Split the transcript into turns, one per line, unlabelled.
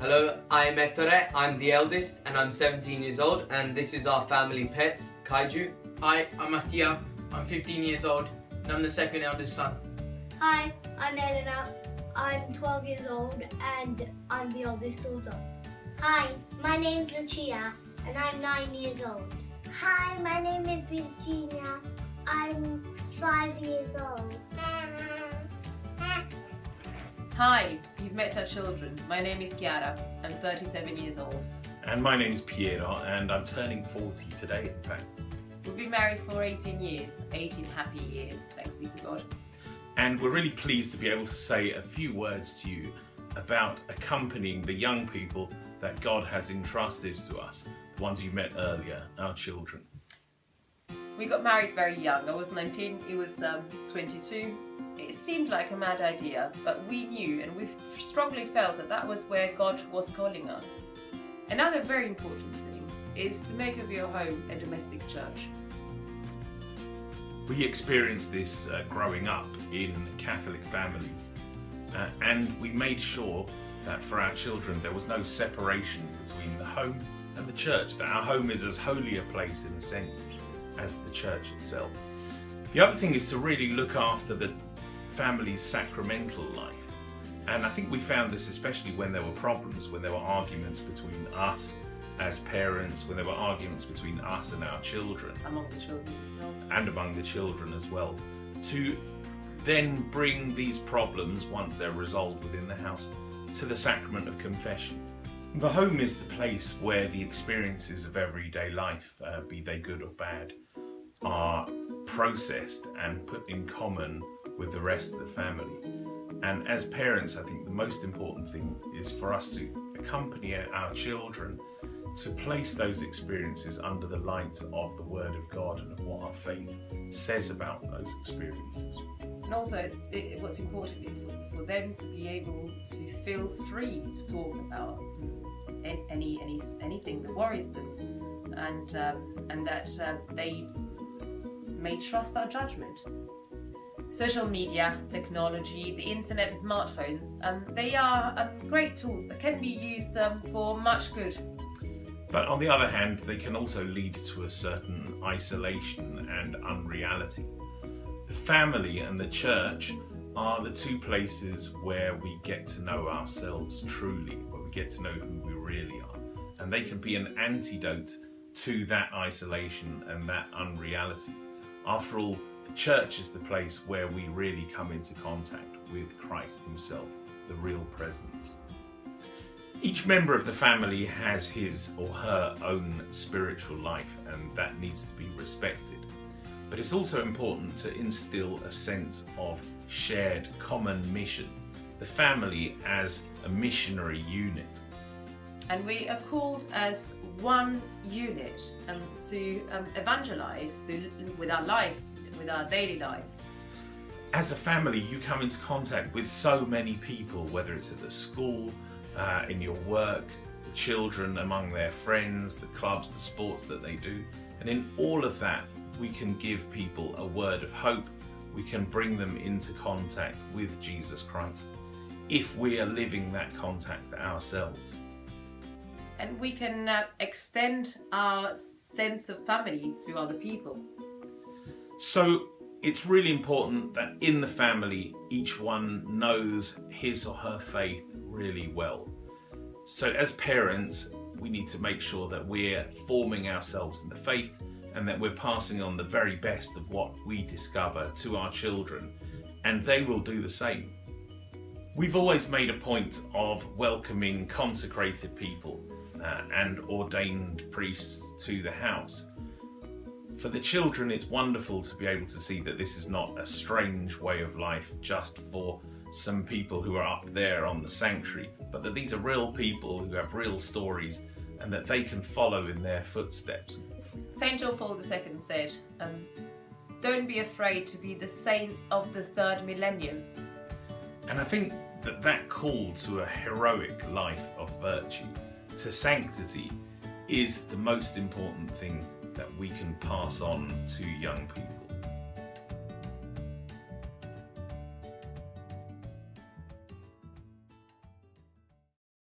Hello, I'm Ettore, I'm the eldest and I'm 17 years old, and this is our family pet, Kaiju.
Hi, I'm Mattia, I'm 15 years old and I'm the second eldest son.
Hi, I'm Elena. I'm 12 years old and I'm the oldest daughter.
Hi, my name's Lucia and I'm 9 years old. Hi, my name is Virginia. I'm 5 years old.
Hi, you've met our children. My name is Chiara. I'm 37 years old.
And my name's Piero, and I'm turning 40 today, in fact.
We've been married for 18 years, 18 happy years, thanks be to God.
And we're really pleased to be able to say a few words to you about accompanying the young people that God has entrusted to us, the ones you met earlier, our children.
We got married very young. I was 19, he was 22. It seemed like a mad idea, but we knew and we strongly felt that that was where God was calling us. Another very important thing is to make of your home a domestic church.
We experienced this growing up in Catholic families, and we made sure that for our children there was no separation between the home and the church, that our home is as holy a place in a sense as the church itself. The other thing is to really look after the family's sacramental life, and I think we found this especially when there were problems, when there were arguments between us as parents, when there were arguments between us and our children,
Among the children themselves.
and among the children as well, to then bring these problems, once they're resolved within the house, to the sacrament of confession. The home is the place where the experiences of everyday life, be they good or bad, are processed and put in common with the rest of the family. And as parents, I think the most important thing is for us to accompany our children to place those experiences under the light of the Word of God and of what our faith says about those experiences.
And also, what's important is for them to be able to feel free to talk about anything that worries them, and that they may trust our judgment. Social media, technology, the internet, smartphones, they are great tools that can be used for much good.
But on the other hand, they can also lead to a certain isolation and unreality. The family and the church are the two places where we get to know ourselves truly, where we get to know who we really are. And they can be an antidote to that isolation and that unreality. After all, the church is the place where we really come into contact with Christ himself, the real presence. Each member of the family has his or her own spiritual life, and that needs to be respected. But it's also important to instill a sense of shared common mission, the family as a missionary unit.
And we are called as one unit to evangelize with our life, with our daily life.
As a family, you come into contact with so many people, whether it's at the school, in your work, the children among their friends, the clubs, the sports that they do. And in all of that, we can give people a word of hope. We can bring them into contact with Jesus Christ if we are living that contact ourselves.
And we can extend our sense of family to other people.
So it's really important that in the family, each one knows his or her faith really well. So as parents, we need to make sure that we're forming ourselves in the faith and that we're passing on the very best of what we discover to our children, and they will do the same. We've always made a point of welcoming consecrated people and ordained priests to the house. For the children, it's wonderful to be able to see that this is not a strange way of life just for some people who are up there on the sanctuary, but that these are real people who have real stories and that they can follow in their footsteps.
St. John Paul II said, don't be afraid to be the saints of the third millennium.
And I think that call to a heroic life of virtue, to sanctity, is the most important thing that we can pass on to young people.